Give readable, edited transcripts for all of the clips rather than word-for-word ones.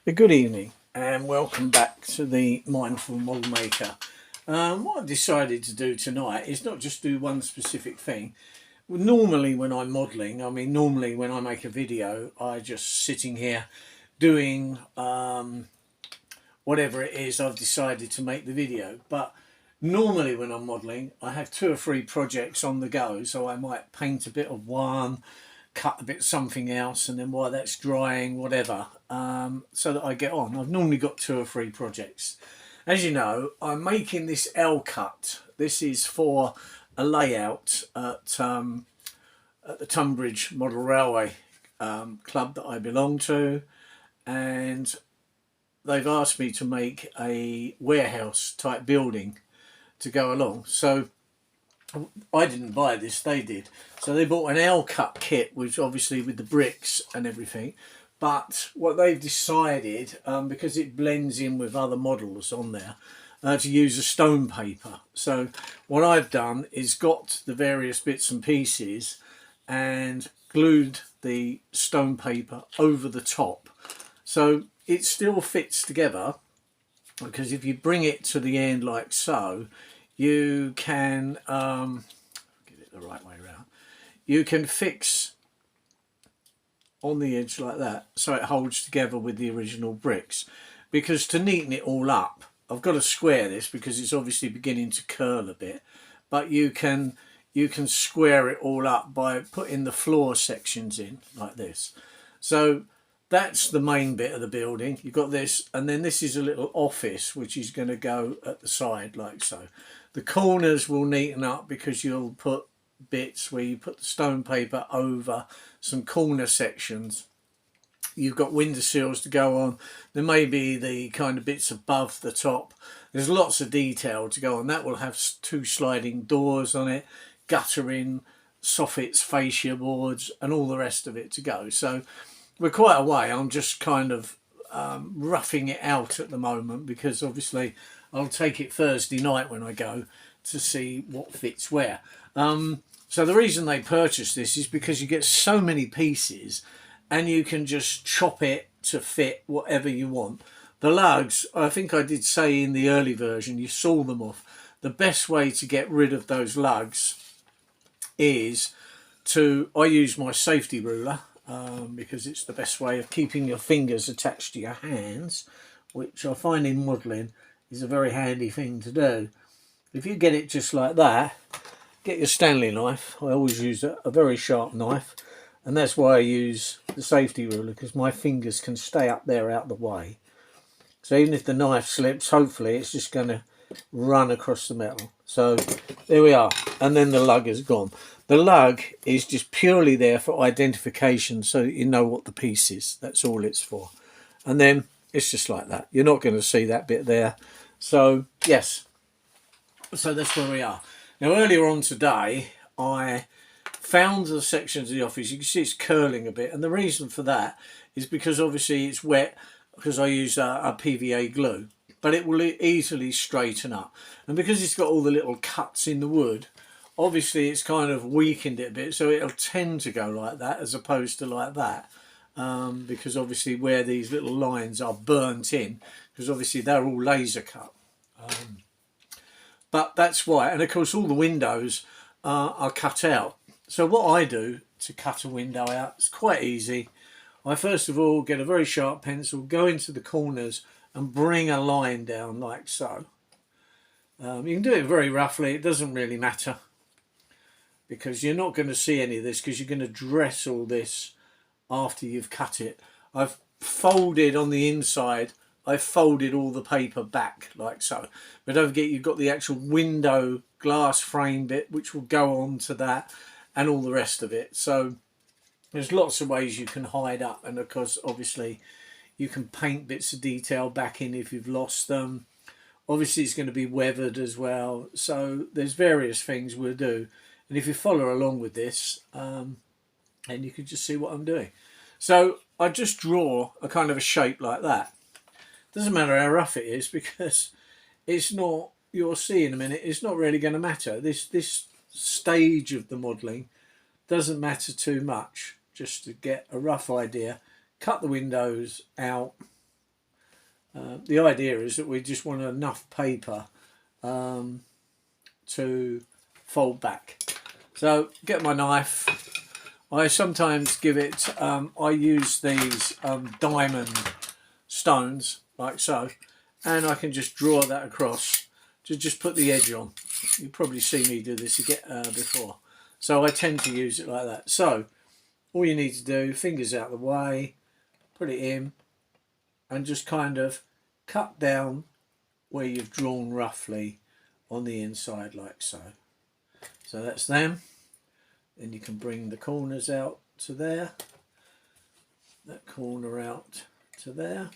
Good evening and welcome back to the Mindful Model Maker. What I've decided to do tonight is not just do one specific thing. Normally when I'm modelling, normally when I make a video, I just sitting here doing whatever it is I've decided to make the video. But normally when I'm modelling, I have two or three projects on the go. So I might paint a bit of one, cut a bit of something else, and then while that's drying, whatever, so that I get on. I've normally got two or three projects. As you know, I'm making this LCUT. This is for a layout at the Tunbridge Model Railway club that I belong to, and they've asked me to make a warehouse type building to go along. So I didn't buy this, they did. So they bought an L-cut kit, which obviously with the bricks and everything. But what they've decided, because it blends in with other models on there, to use a stone paper. So what I've done is got the various bits and pieces and glued the stone paper over the top. So it still fits together, because if you bring it to the end like so, you can get it the right way around. You can fix on the edge like that, so it holds together with the original bricks. Because to neaten it all up, I've got to square this because it's obviously beginning to curl a bit. But you can square it all up by putting the floor sections in like this. So that's the main bit of the building. You've got this, and then this is a little office which is going to go at the side like so. The corners will neaten up because you'll put bits where you put the stone paper over some corner sections. You've got window sills to go on. There may be the kind of bits above the top. There's lots of detail to go on. That will have two sliding doors on it, guttering, soffits, fascia boards, and all the rest of it to go. So we're quite a way. I'm just kind of roughing it out at the moment, because obviously I'll take it Thursday night when I go to see what fits where. So the reason they purchase this is because you get so many pieces and you can just chop it to fit whatever you want. The lugs, I think I did say in the early version, you saw them off. The best way to get rid of those lugs is I use my safety ruler, because it's the best way of keeping your fingers attached to your hands, which I find in modelling is a very handy thing to do. If you get it just like that, get your Stanley knife. I always use a very sharp knife, and that's why I use the safety ruler, because my fingers can stay up there out of the way. So even if the knife slips, hopefully it's just going to run across the metal. So there we are, and then the lug is gone. The lug is just purely there for identification, so that you know what the piece is. That's all it's for. And then it's just like that. You're not going to see that bit there. So yes, so that's where we are. Now earlier on today, I found the sections of the office. You can see it's curling a bit, and the reason for that is because obviously it's wet, because I use a PVA glue, but it will easily straighten up. And because it's got all the little cuts in the wood, obviously it's kind of weakened it a bit, so it'll tend to go like that as opposed to like that, because obviously where these little lines are burnt in, because obviously they're all laser cut. But that's why, and of course all the windows are cut out. So what I do to cut a window out is quite easy. I first of all get a very sharp pencil, go into the corners and bring a line down like so. You can do it very roughly, it doesn't really matter, because you're not going to see any of this, because you're going to dress all this after you've cut it. I've folded on the inside, I've folded all the paper back like so. But don't forget, you've got the actual window glass frame bit, which will go on to that, and all the rest of it. So there's lots of ways you can hide up, and of course obviously you can paint bits of detail back in if you've lost them. Obviously it's going to be weathered as well, so there's various things we'll do. And if you follow along with this, and you can just see what I'm doing. So I just draw a kind of a shape like that. Doesn't matter how rough it is, because it's not, you'll see in a minute, it's not really going to matter. This stage of the modelling doesn't matter too much, just to get a rough idea. Cut the windows out, The idea is that we just want enough paper to fold back. So get my knife. I sometimes give it, I use these diamond stones like so, and I can just draw that across to just put the edge on. You've probably seen me do this before. So I tend to use it like that. So all you need to do, fingers out of the way, put it in, and just kind of cut down where you've drawn roughly on the inside like so. So that's them. Then you can bring the corners out to there, that corner out to there.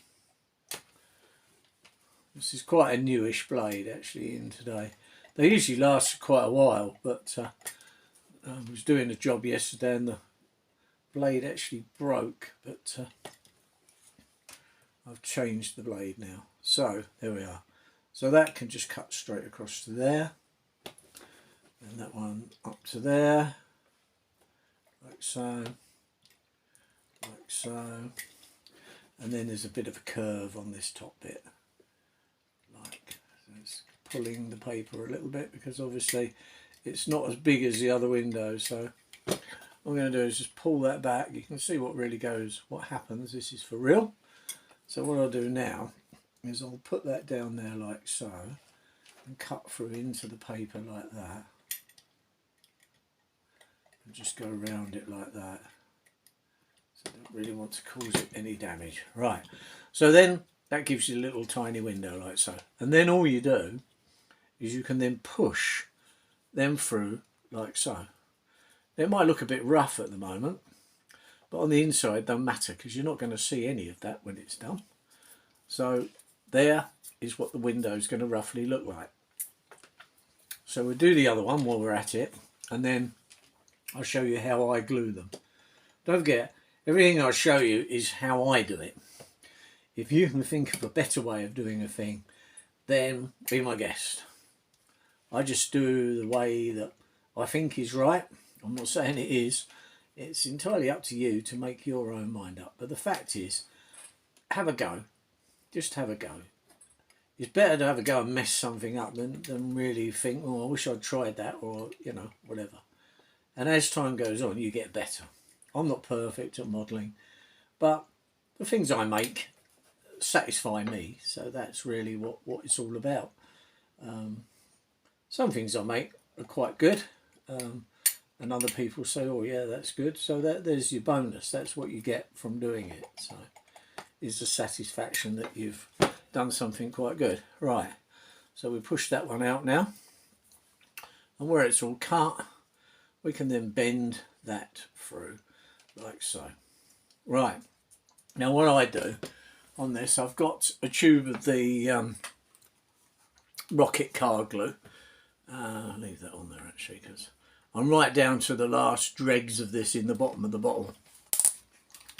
This is quite a newish blade actually in today. They usually last quite a while, but I was doing a job yesterday and the blade actually broke, but I've changed the blade now. So there we are. So that can just cut straight across to there, and that one up to there, like so, like so, and then there's a bit of a curve on this top bit, like it's pulling the paper a little bit because obviously it's not as big as the other window. So what I'm going to do is just pull that back. You can see what really goes, what happens. This is for real. So what I'll do now is I'll put that down there like so and cut through into the paper like that. And just go around it like that. So I don't really want to cause it any damage. Right, so then that gives you a little tiny window like so. And then all you do is you can then push them through like so. It might look a bit rough at the moment, but on the inside it don't matter because you're not going to see any of that when it's done. So there is what the window is going to roughly look like. So we'll do the other one while we're at it, and then I'll show you how I glue them. Don't forget, everything I show you is how I do it. If you can think of a better way of doing a thing, then be my guest. I just do the way that I think is right. I'm not saying it is. It's entirely up to you to make your own mind up. But the fact is, have a go. Just have a go. It's better to have a go and mess something up than really think, oh, I wish I'd tried that, or, you know, whatever. And as time goes on, you get better. I'm not perfect at modelling, but the things I make satisfy me. So that's really what it's all about. Some things I make are quite good. And other people say, oh yeah, that's good. So there's your bonus. That's what you get from doing it. So is the satisfaction that you've done something quite good. Right, so we push that one out now, and where it's all cut, we can then bend that through like so. Right, now what I do on this, I've got a tube of the rocket card glue. I'll leave that on there actually because I'm right down to the last dregs of this in the bottom of the bottle.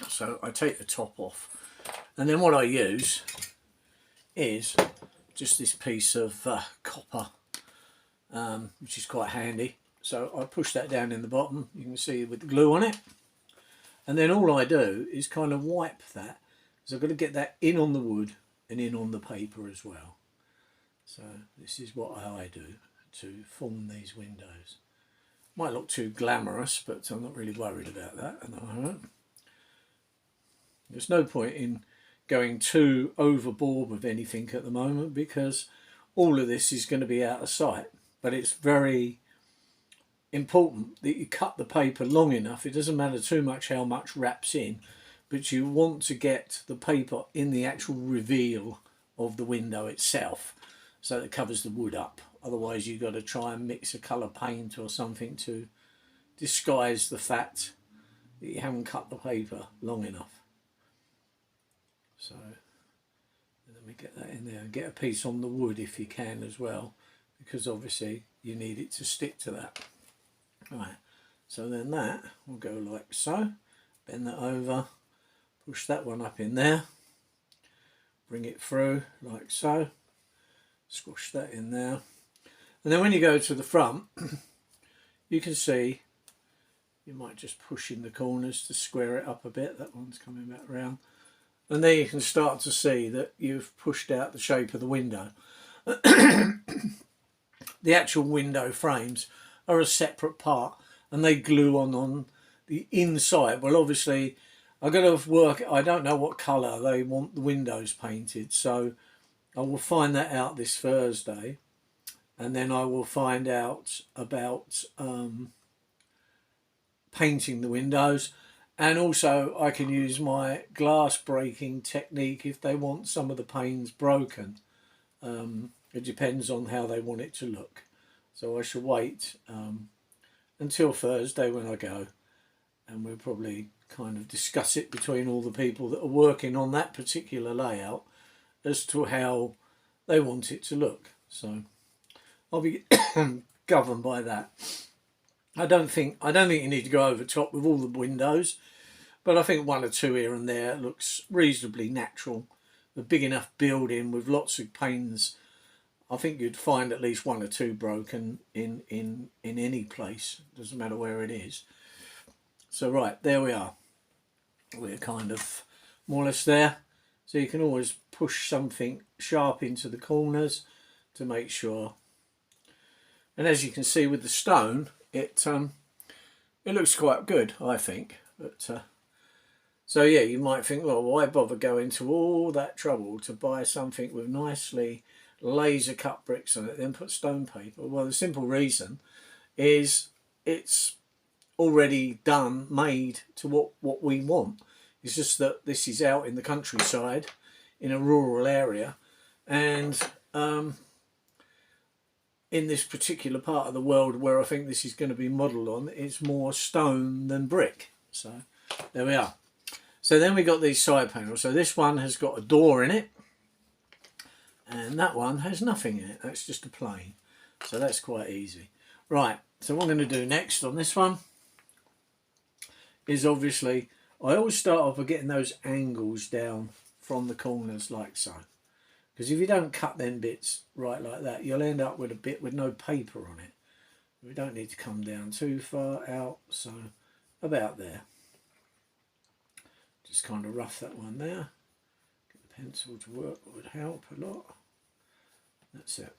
So I take the top off, and then what I use is just this piece of copper, which is quite handy. So I push that down in the bottom, you can see with the glue on it, and then all I do is kind of wipe that, because I've got to get that in on the wood and in on the paper as well. So this is what I do to form these windows. Might look too glamorous, but I'm not really worried about that at the moment. There's no point in going too overboard with anything at the moment because all of this is going to be out of sight. But it's very important that you cut the paper long enough. It doesn't matter too much how much wraps in, but you want to get the paper in the actual reveal of the window itself so that it covers the wood up. Otherwise you've got to try and mix a colour paint or something to disguise the fact that you haven't cut the paper long enough. So let me get that in there, and get a piece on the wood if you can as well, because obviously you need it to stick to that. Right, so then that will go like so, bend that over, push that one up in there, bring it through like so, squash that in there, and then when you go to the front you can see you might just push in the corners to square it up a bit. That one's coming back round. And there you can start to see that you've pushed out the shape of the window. The actual window frames are a separate part, and they glue on the inside. Well, obviously, I've got to work. I don't know what colour they want the windows painted, so I will find that out this Thursday, and then I will find out about painting the windows. And also I can use my glass breaking technique if they want some of the panes broken. It depends on how they want it to look. So I shall wait until Thursday when I go, and we'll probably kind of discuss it between all the people that are working on that particular layout as to how they want it to look. So I'll be governed by that. I don't think you need to go over top with all the windows, but I think one or two here and there looks reasonably natural. A big enough building with lots of panes, I think you'd find at least one or two broken in any place. Doesn't matter where it is. So right, there we are. We're kind of more or less there. So you can always push something sharp into the corners to make sure. And as you can see with the stone, it looks quite good, I think. But so yeah, you might think, well, why bother going to all that trouble to buy something with nicely laser cut bricks on it, then put stone paper? Well, the simple reason is it's already done, made to what we want. It's just that this is out in the countryside, in a rural area, and in this particular part of the world where I think this is going to be modelled on, it's more stone than brick. So there we are. So then we got these side panels. So this one has got a door in it, and that one has nothing in it. That's just a plane. So that's quite easy. Right, so what I'm going to do next on this one is, obviously, I always start off by getting those angles down from the corners like so. Because if you don't cut them bits right like that, you'll end up with a bit with no paper on it. We don't need to come down too far out, so about there. Just kind of rough that one there. Get the pencil to work would help a lot. That's it.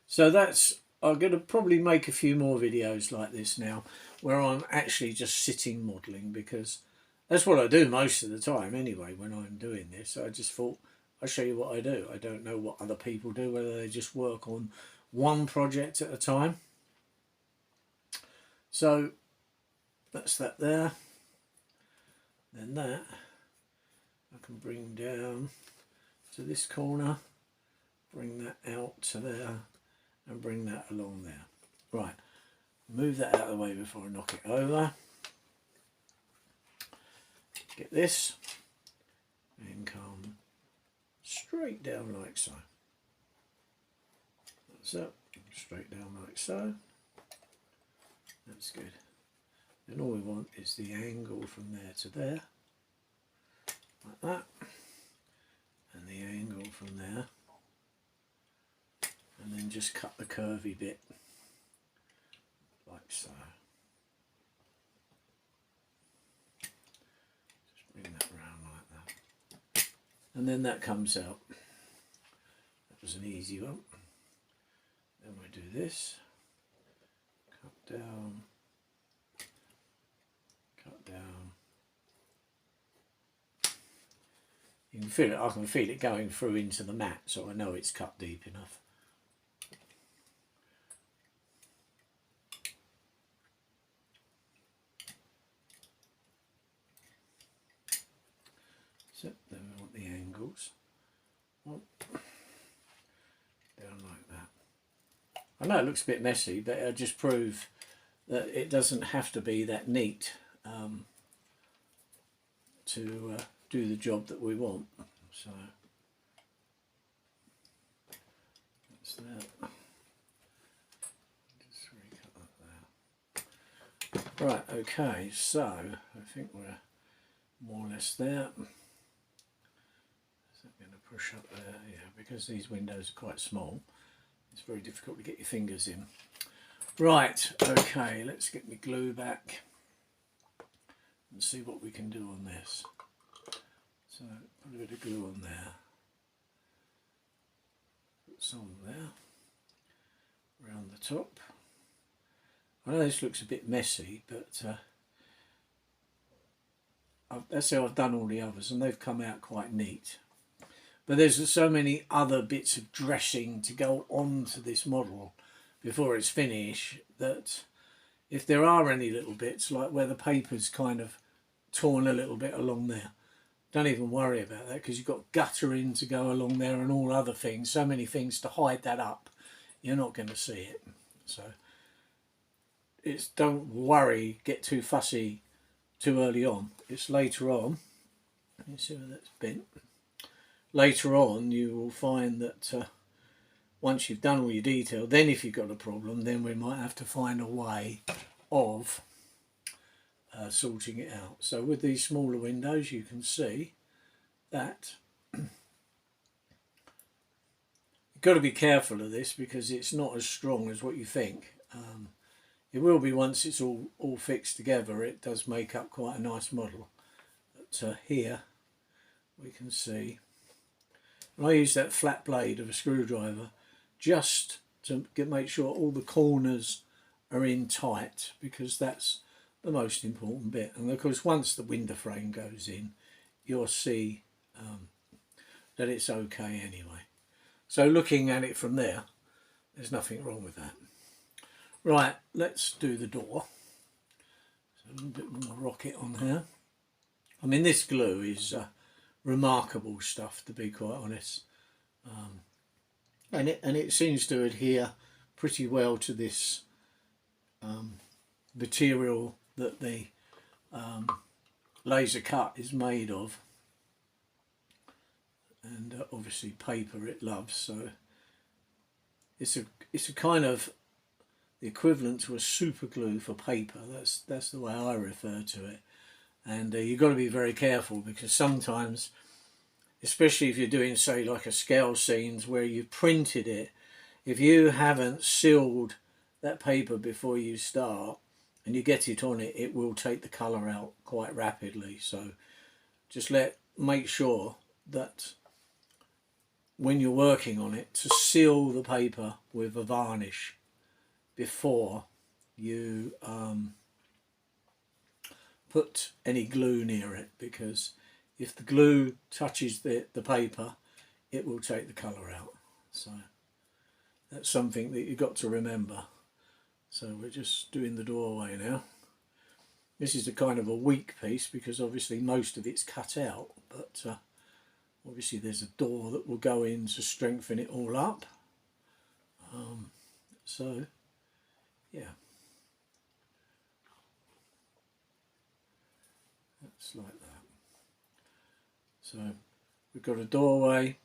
So that's, I'm going to probably make a few more videos like this now, where I'm actually just sitting modelling, because that's what I do most of the time anyway when I'm doing this. So I just thought, I'll show you what I do. I don't know what other people do, whether they just work on one project at a time. So that's that there. Then that I can bring down to this corner, bring that out to there, and bring that along there. Right, move that out of the way before I knock it over. Get this, and come straight down like so. That's it, straight down like so. That's good. And all we want is the angle from there to there, like that, and the angle from there, and then just cut the curvy bit like so. Just bring that round like that, and then that comes out. That was an easy one. Then we do this, cut down, cut down. You can feel it, I can feel it going through into the mat, so I know it's cut deep enough. So then we want the angles. Down like that. I know it looks a bit messy, but it'll just prove that it doesn't have to be that neat to do the job that we want. So that's that. Just recut that there. Right, okay, so I think we're more or less there. Is that going to push up there? Yeah, because these windows are quite small, it's very difficult to get your fingers in. Right, okay, let's get my glue back and see what we can do on this. So So put a bit of glue on there, put some there, around the top. I know this looks a bit messy, but that's how I've done all the others, and they've come out quite neat. But there's so many other bits of dressing to go onto this model before it's finished that if there are any little bits, like where the paper's kind of torn a little bit along there, don't even worry about that, because you've got guttering to go along there and all other things, so many things to hide that up, you're not going to see it. So it's, don't worry, get too fussy too early on. It's later on, you see where that's bent, later on you will find that once you've done all your detail, then if you've got a problem, then we might have to find a way of sorting it out. So with these smaller windows, you can see that you've got to be careful of this, because it's not as strong as what you think. It will be once it's all fixed together. It does make up quite a nice model. But here we can see, and I use that flat blade of a screwdriver just to make sure all the corners are in tight, because that's the most important bit. And of course, once the window frame goes in, you'll see that it's okay anyway. So looking at it from there, there's nothing wrong with that. Right, let's do the door. So a little bit more rocket on here. I mean, this glue is remarkable stuff, to be quite honest. And it seems to adhere pretty well to this material that the laser cut is made of, and obviously paper it loves, so it's a kind of the equivalent to a super glue for paper. That's the way I refer to it. And you've got to be very careful, because sometimes, especially if you're doing, say, like a scale scenes where you've printed it, if you haven't sealed that paper before you start and you get it on it, it will take the colour out quite rapidly. So just make sure that when you're working on it, to seal the paper with a varnish before you put any glue near it, because if the glue touches the paper, it will take the colour out. So that's something that you've got to remember. So we're just doing the doorway now. This is a kind of a weak piece, because obviously most of it's cut out, but obviously there's a door that will go in to strengthen it all up. So yeah, that's like that. So we've got a doorway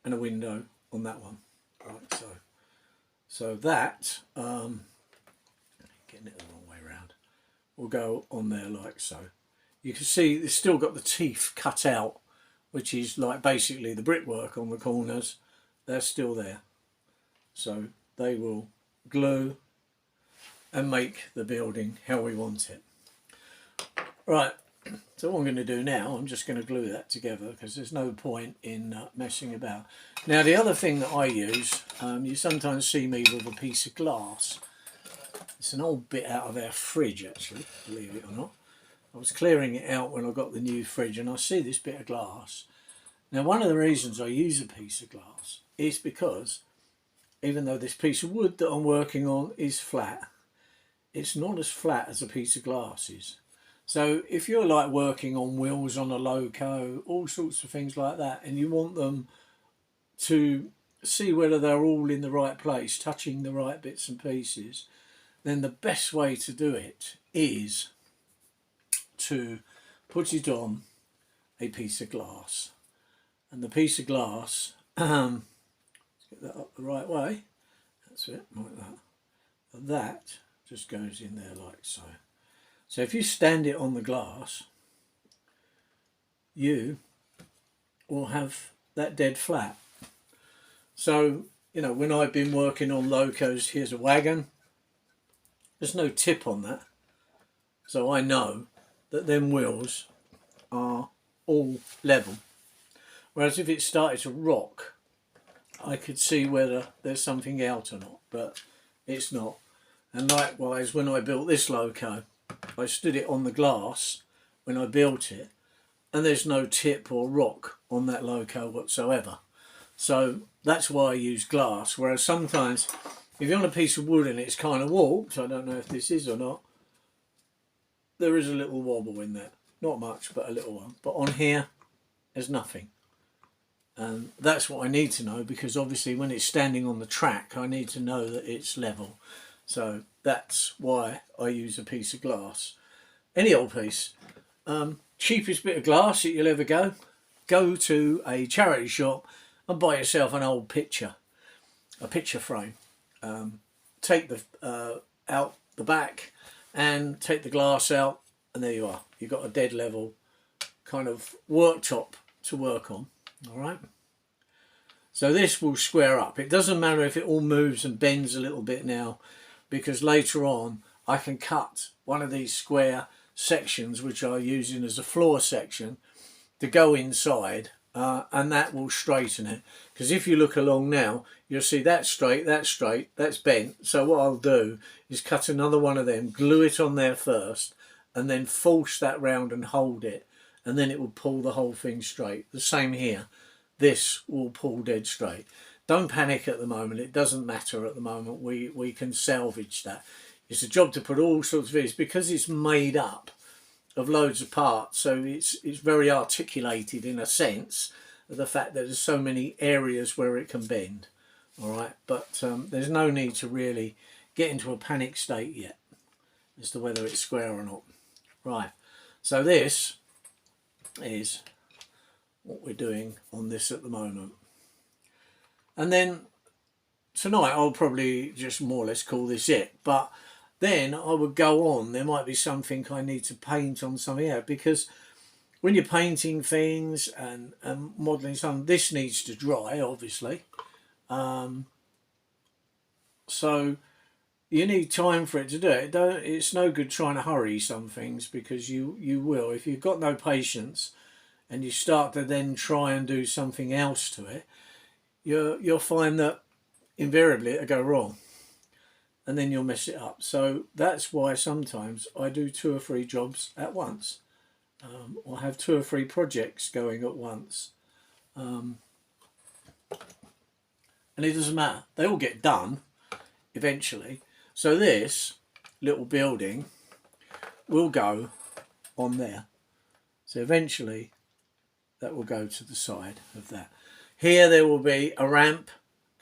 and a window on that one, right? So that getting it the wrong way around, will go on there like so. You can see it's still got the teeth cut out, which is like basically the brickwork on the corners. They're still there, so they will glue and make the building how we want it. Right, so what I'm going to do now, I'm just going to glue that together, because there's no point in messing about. Now the other thing that I use, you sometimes see me with a piece of glass. It's an old bit out of our fridge, actually, believe it or not. I was clearing it out when I got the new fridge, and I see this bit of glass. Now one of the reasons I use a piece of glass is because even though this piece of wood that I'm working on is flat, it's not as flat as a piece of glass is. So if you're like working on wheels on a loco, all sorts of things like that, and you want them to see whether they're all in the right place, touching the right bits and pieces, then the best way to do it is to put it on a piece of glass. And the piece of glass, let's get that up the right way, that's it, like that. And that just goes in there like so. So if you stand it on the glass, you will have that dead flat. So, you know, when I've been working on locos, here's a wagon, there's no tip on that. So I know that them wheels are all level. Whereas if it started to rock, I could see whether there's something out or not, but it's not. And likewise, when I built this loco, I stood it on the glass when I built it, and there's no tip or rock on that loco whatsoever. So that's why I use glass, whereas sometimes if you're on a piece of wood and it's kind of warped, I don't know if this is or not, there is a little wobble in there. Not much, but a little one. But on here, there's nothing. And that's what I need to know, because obviously when it's standing on the track, I need to know that it's level. So that's why I use a piece of glass. Any old piece. Cheapest bit of glass that you'll ever go to a charity shop and buy yourself an old picture, a picture frame. Take the out the back and take the glass out, and there you are. You've got a dead level kind of worktop to work on. All right. So this will square up. It doesn't matter if it all moves and bends a little bit now, because later on I can cut one of these square sections which I'm using as a floor section to go inside, and that will straighten it. Because if you look along now, you'll see that's straight, that's bent. So what I'll do is cut another one of them, glue it on there first, and then force that round and hold it, and then it will pull the whole thing straight. The same here. This will pull dead straight. Don't panic at the moment. It doesn't matter at the moment. We can salvage that. It's a job to put all sorts of things, because it's made up of loads of parts, so it's very articulated in a sense of the fact that there's so many areas where it can bend. All right, but there's no need to really get into a panic state yet as to whether it's square or not. Right, so this is what we're doing on this at the moment. And then tonight I'll probably just more or less call this it, but then I would go on. There might be something I need to paint on something else, because when you're painting things and modelling something, this needs to dry, obviously. So you need time for it to do it. It's no good trying to hurry some things, because you will. If you've got no patience and you start to then try and do something else to it, you'll find that invariably it'll go wrong, and then you'll mess it up. So that's why sometimes I do 2 or 3 jobs at once, or have 2 or 3 projects going at once, and it doesn't matter, they all get done eventually. So this little building will go on there, so eventually that will go to the side of that. Here there will be a ramp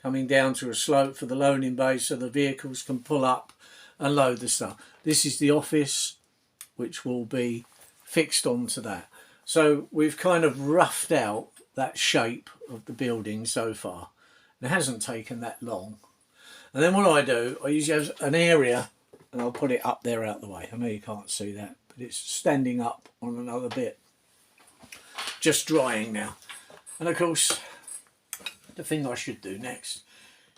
coming down to a slope for the loading bay, so the vehicles can pull up and load the stuff. This is the office, which will be fixed onto that. So we've kind of roughed out that shape of the building so far. It hasn't taken that long. And then what I do, I usually have an area, and I'll put it up there out the way. I know you can't see that, but it's standing up on another bit, just drying now. And of course, the thing I should do next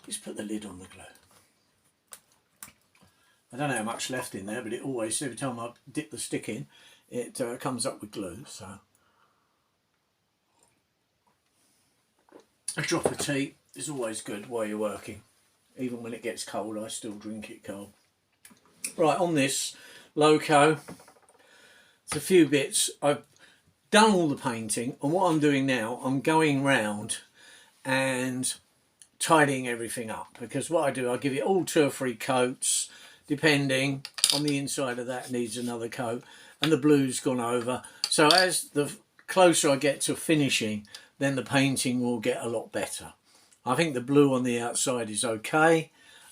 is put the lid on the glue. I don't know how much left in there, but it always, every time I dip the stick in, it comes up with glue. So a drop of tea is always good while you're working. Even when it gets cold, I still drink it cold. Right, on this loco, it's a few bits. I've done all the painting, and what I'm doing now, I'm going round and tidying everything up, because what I do, I give it all 2 or 3 coats, depending on the inside of that needs another coat, and the blue's gone over. So as the closer I get to finishing, then the painting will get a lot better. I think the blue on the outside is okay,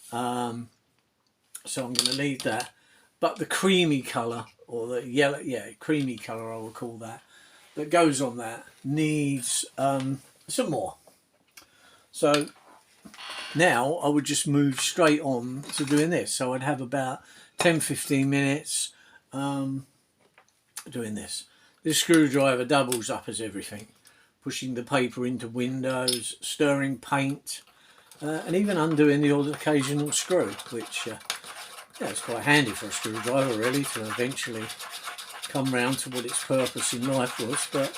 so I'm going to leave that. But the creamy colour, or the yellow, yeah, creamy colour I will call that, that goes on that needs some more. So now I would just move straight on to doing this. So I'd have about 10-15 minutes doing this. This screwdriver doubles up as everything. Pushing the paper into windows, stirring paint, and even undoing the odd occasional screw, which yeah, it's quite handy for a screwdriver really, to eventually come round to what its purpose in life was. But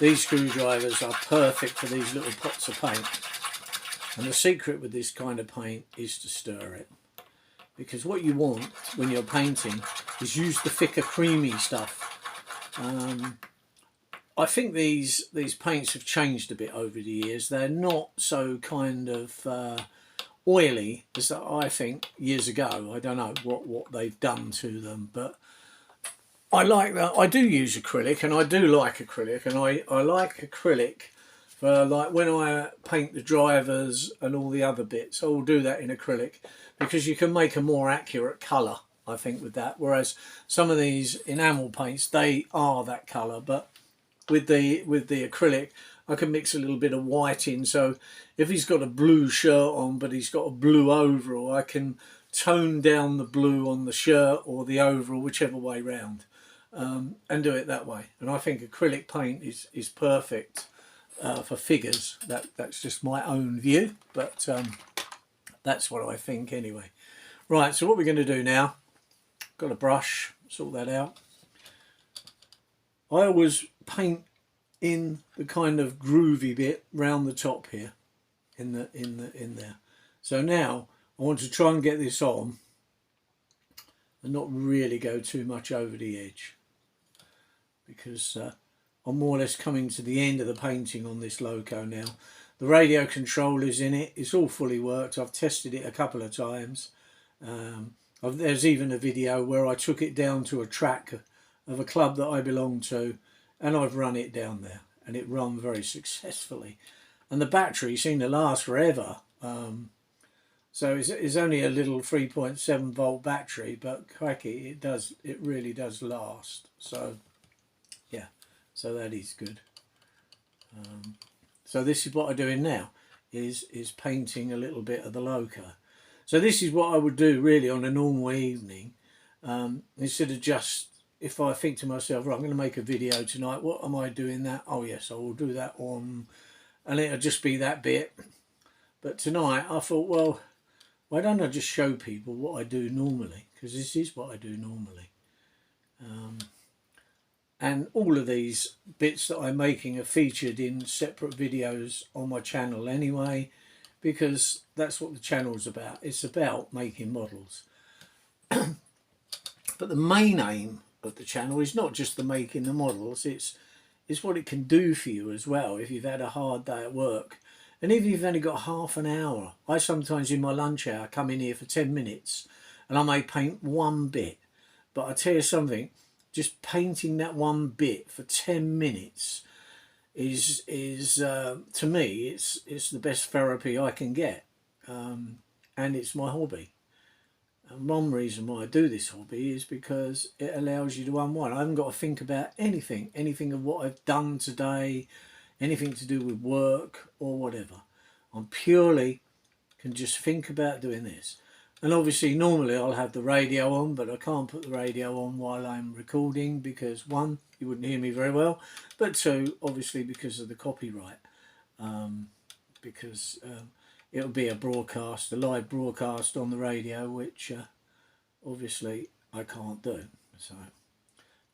these screwdrivers are perfect for these little pots of paint. And the secret with this kind of paint is to stir it, because what you want when you're painting is use the thicker creamy stuff. I think these paints have changed a bit over the years. They're not so kind of oily as I think years ago. I don't know what they've done to them, but I like that. I do use acrylic, and I do like acrylic, and I like acrylic for like when I paint the drivers and all the other bits. I will do that in acrylic because you can make a more accurate colour, I think, with that. Whereas some of these enamel paints, they are that colour, but with the acrylic, I can mix a little bit of white in. So if he's got a blue shirt on, but he's got a blue overall, I can tone down the blue on the shirt or the overall, whichever way round, and do it that way. And I think acrylic paint is perfect for figures. That's just my own view, but that's what I think anyway. Right, so what we're going to do now, got a brush, sort that out. I always paint in the kind of groovy bit round the top here, in there. So now I want to try and get this on and not really go too much over the edge, because I'm more or less coming to the end of the painting on this loco now. The radio control is in it. It's all fully worked. I've tested it a couple of times. There's even a video where I took it down to a track of a club that I belong to, and I've run it down there, and it ran very successfully. And the battery seemed to last forever. So it's only a little 3.7 volt battery, but cracky, it really does last. So yeah, so that is good. So this is what I'm doing now, is painting a little bit of the loco. So this is what I would do really on a normal evening, instead of just, if I think to myself, right, I'm going to make a video tonight, what am I doing that? Oh yes, I will do that on, and it'll just be that bit. But tonight I thought, well, why don't I just show people what I do normally? Because this is what I do normally. And all of these bits that I'm making are featured in separate videos on my channel anyway, because that's what the channel is about. It's about making models. But the main aim of the channel is not just the making the models, it's what it can do for you as well if you've had a hard day at work. And if you've only got half an hour, I sometimes in my lunch hour come in here for 10 minutes and I may paint one bit. But I tell you something, just painting that one bit for 10 minutes is to me, it's the best therapy I can get. And it's my hobby. And one reason why I do this hobby is because it allows you to unwind. I haven't got to think about anything of what I've done today, anything to do with work or whatever. I'm purely can just think about doing this. And obviously normally I'll have the radio on, but I can't put the radio on while I'm recording because one, you wouldn't hear me very well, but two, obviously because of the copyright, because it'll be a live broadcast on the radio, which obviously I can't do. So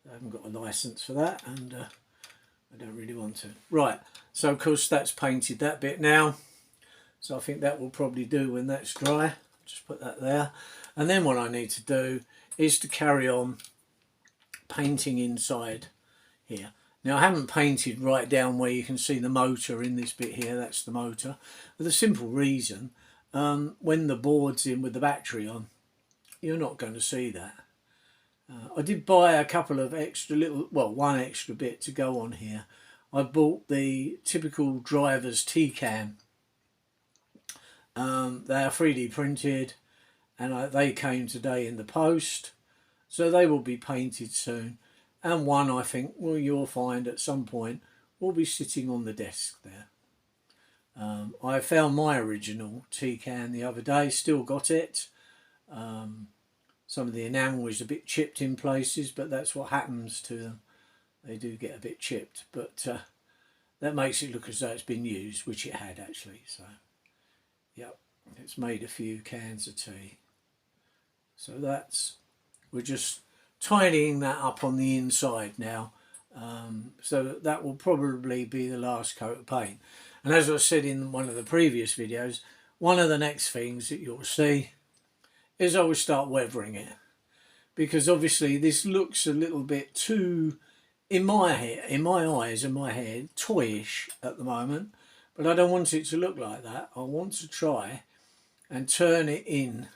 I haven't got a license for that, and I don't really want to. Right, so of course that's painted that bit now. So I think that will probably do when that's dry. Just put that there. And then what I need to do is to carry on painting inside here. Now I haven't painted right down where you can see the motor in this bit here. That's the motor. For the simple reason, when the board's in with the battery on, you're not going to see that. I did buy a couple of extra one extra bit to go on here. I bought the typical driver's T-can. They are 3D printed, and they came today in the post, so they will be painted soon. And one, I think, well, you'll find at some point will be sitting on the desk there. I found my original T-can the other day, still got it. Some of the enamel is a bit chipped in places, but that's what happens to them. They do get a bit chipped, but that makes it look as though it's been used, which it had actually. So, yep, it's made a few cans of tea. So we're just tidying that up on the inside now. So that will probably be the last coat of paint. And as I said in one of the previous videos, one of the next things that you'll see is I will start weathering it, because obviously this looks a little bit too, in my eyes and my head, toyish at the moment. But I don't want it to look like that. I want to try and turn it in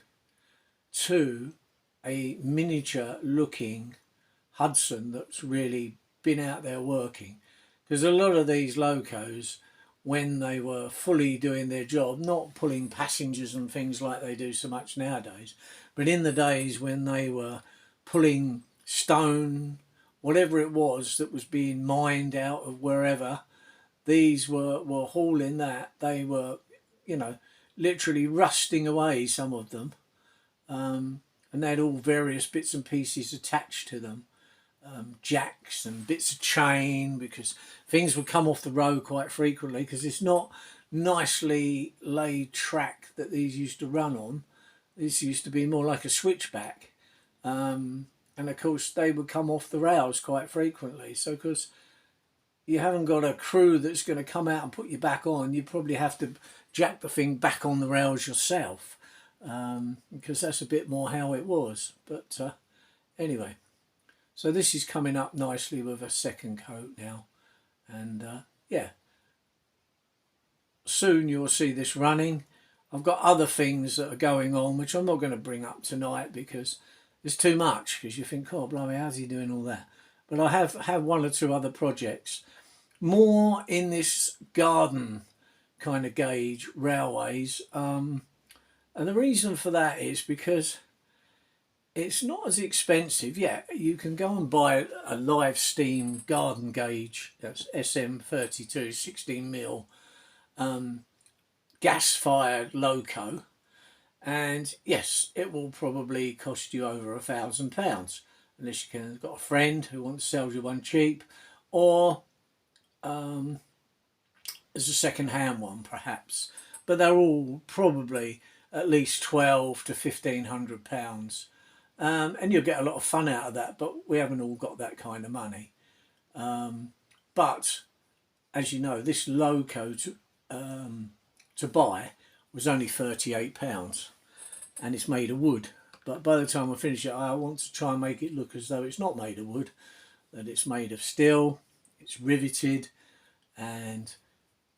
to a miniature looking Hudson that's really been out there working. Because a lot of these locos, when they were fully doing their job, not pulling passengers and things like they do so much nowadays, but in the days when they were pulling stone, whatever it was that was being mined out of wherever, these were hauling that. They were, you know, literally rusting away, some of them. And they had all various bits and pieces attached to them. Jacks and bits of chain, because things would come off the road quite frequently, because it's not nicely laid track that these used to run on. This used to be more like a switchback. And of course they would come off the rails quite frequently. So because you haven't got a crew that's going to come out and put you back on, you probably have to jack the thing back on the rails yourself, because that's a bit more how it was. But anyway, so this is coming up nicely with a second coat now, and yeah, soon you'll see this running. I've got other things that are going on which I'm not going to bring up tonight because it's too much, because you think, oh blimey, how's he doing all that? But I have one or two other projects, more in this garden kind of gauge railways, and the reason for that is because it's not as expensive. Yeah, you can go and buy a live steam garden gauge, that's SM32 16mm gas fired loco, and yes, it will probably cost you over £1,000, unless you can got a friend who wants to sell you one cheap, or as a second-hand one perhaps. But they're all probably at least £1,200 to £1,500, and you'll get a lot of fun out of that. But we haven't all got that kind of money. But as you know, this loco to buy was only £38, and it's made of wood. But by the time I finish it, I want to try and make it look as though it's not made of wood, that it's made of steel, it's riveted, and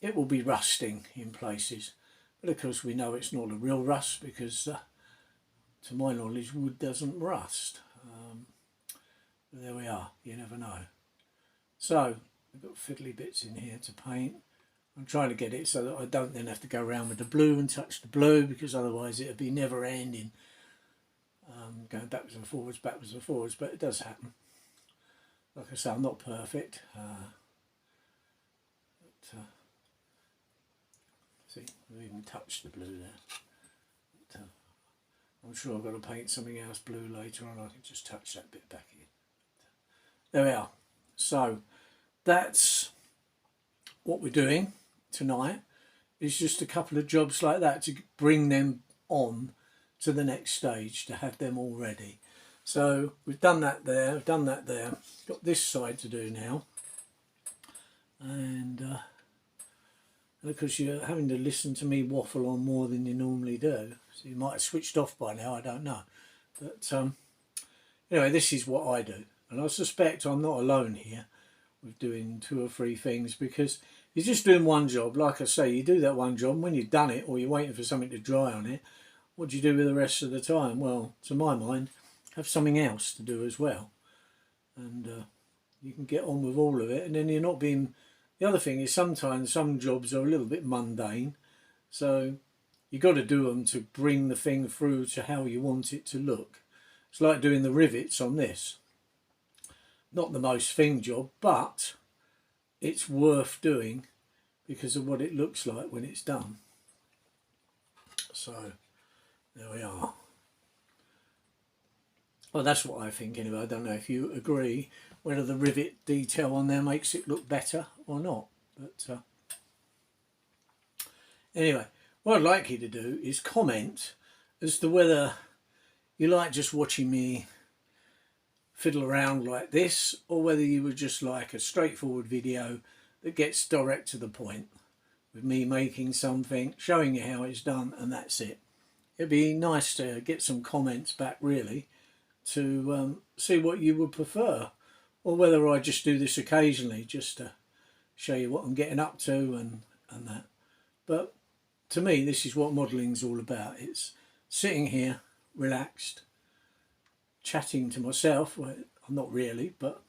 it will be rusting in places. But of course we know it's not a real rust, because to my knowledge wood doesn't rust. But there we are, you never know. So we've got fiddly bits in here to paint. I'm trying to get it so that I don't then have to go around with the blue and touch the blue, because otherwise it would be never ending, going backwards and forwards, but it does happen. Like I say, I'm not perfect. See, I've even touched the blue there. But, I'm sure I've got to paint something else blue later on. I can just touch that bit back in. There we are. So that's what we're doing tonight. Is just a couple of jobs like that to bring them on to the next stage, to have them all ready. So we've done that there, got this side to do now, and because you're having to listen to me waffle on more than you normally do, so you might have switched off by now, I don't know. But anyway, this is what I do, and I suspect I'm not alone here with doing 2 or 3 things, because you're just doing one job. Like I say, you do that one job, and when you've done it, or you're waiting for something to dry on it, what do you do with the rest of the time? Well, to my mind, have something else to do as well, and you can get on with all of it, and then you're not being... The other thing is, sometimes some jobs are a little bit mundane, so you got to do them to bring the thing through to how you want it to look. It's like doing the rivets on this. Not the most thing job, but it's worth doing because of what it looks like when it's done. So there we are. Well, that's what I think anyway. I don't know if you agree, whether the rivet detail on there makes it look better or not. But anyway, what I'd like you to do is comment as to whether you like just watching me fiddle around like this, or whether you would just like a straightforward video that gets direct to the point, with me making something, showing you how it's done, and that's it. It'd be nice to get some comments back, really, to see what you would prefer, or whether I just do this occasionally just to show you what I'm getting up to and that. But to me, this is what modelling's all about. It's sitting here relaxed, chatting to myself. Well, I'm not really, but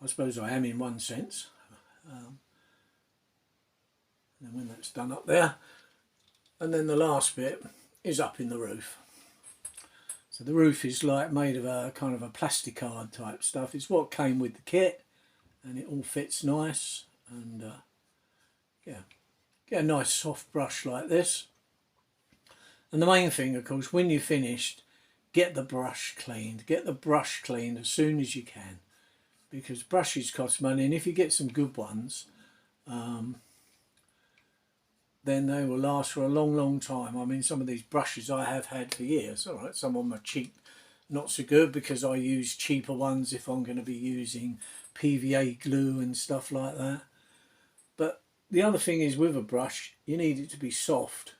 I suppose I am in one sense. And then when that's done up there, and then the last bit is up in the roof. So the roof is like made of a kind of a plasticard type stuff. It's what came with the kit, and it all fits nice. And yeah, get a nice soft brush like this. And the main thing, of course, when you're finished, get the brush cleaned. Get the brush cleaned as soon as you can, because brushes cost money, and if you get some good ones, then they will last for a long, long time. I mean, some of these brushes I have had for years. All right, some of them are cheap, not so good, because I use cheaper ones if I'm going to be using PVA glue and stuff like that. But the other thing is, with a brush, you need it to be soft.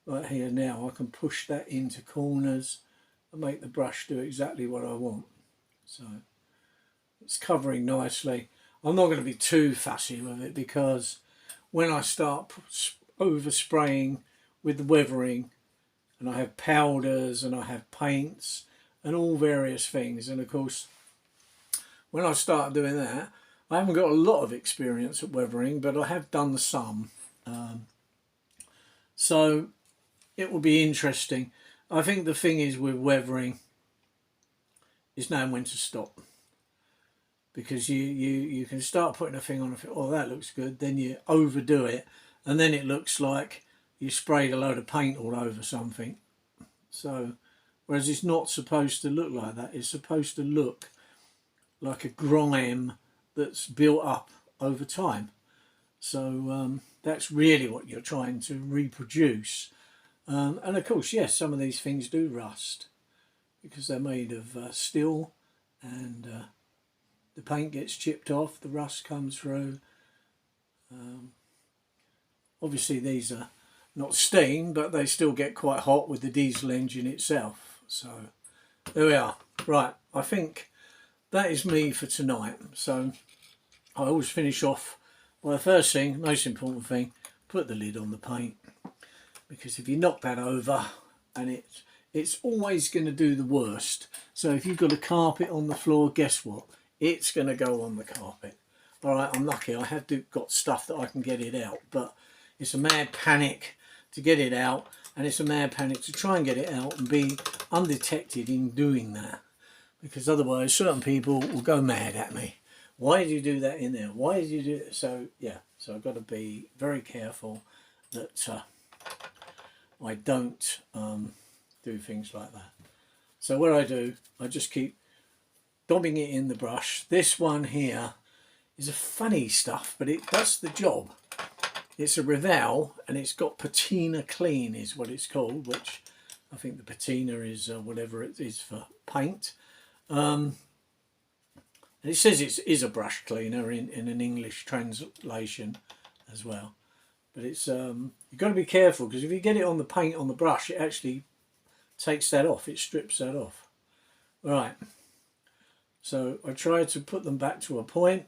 Like here now, I can push that into corners and make the brush do exactly what I want. So it's covering nicely. I'm not going to be too fussy with it, because when I start overspraying with the weathering, and I have powders and I have paints and all various things, and of course when I start doing that, I haven't got a lot of experience at weathering, but I have done some, so it will be interesting. I think the thing is with weathering is knowing when to stop, because you can start putting a thing on and think, oh, that looks good, then you overdo it, and then it looks like you sprayed a load of paint all over something. So whereas it's not supposed to look like that, it's supposed to look like a grime that's built up over time. So that's really what you're trying to reproduce. And of course, yes, some of these things do rust because they're made of steel, and the paint gets chipped off, the rust comes through. Obviously these are not steam, but they still get quite hot with the diesel engine itself. So there we are. Right, I think that is me for tonight. So I always finish off by the first thing, most important thing, put the lid on the paint, because if you knock that over, and it's always going to do the worst. So if you've got a carpet on the floor, guess what? It's going to go on the carpet. All right, I'm lucky. I have got stuff that I can get it out, but it's a mad panic to get it out, and it's a mad panic to try and get it out and be undetected in doing that, because otherwise certain people will go mad at me. Why did you do that in there? Why did you do it? So yeah, so I've got to be very careful that I don't do things like that. So what I do, I just keep dabbing it in the brush. This one here is a funny stuff, but it does the job. It's a Rival, and it's got patina clean is what it's called, which I think the patina is whatever it is for paint. And it says it is a brush cleaner in an English translation as well. But it's you've got to be careful, because if you get it on the paint on the brush, it actually takes that off, it strips that off. Right, so I try to put them back to a point,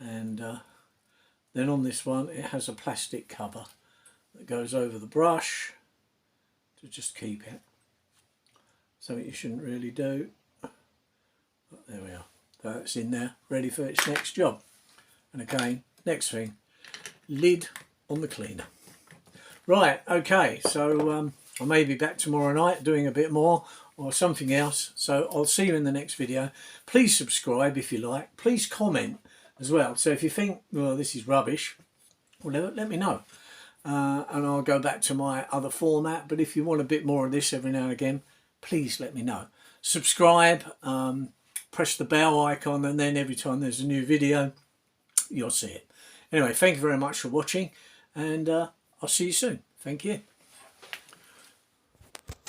and then on this one it has a plastic cover that goes over the brush to just keep it. Something you shouldn't really do. But there we are. So that's in there, ready for its next job. And again, next thing, lid on the cleaner. Right, okay, so I may be back tomorrow night doing a bit more or something else. So I'll see you in the next video. Please subscribe if you like. Please comment as well. So if you think, well, this is rubbish, well, let me know. And I'll go back to my other format. But if you want a bit more of this every now and again, please let me know. Subscribe, press the bell icon, and then every time there's a new video, you'll see it. Anyway, thank you very much for watching, and I'll see you soon. Thank you.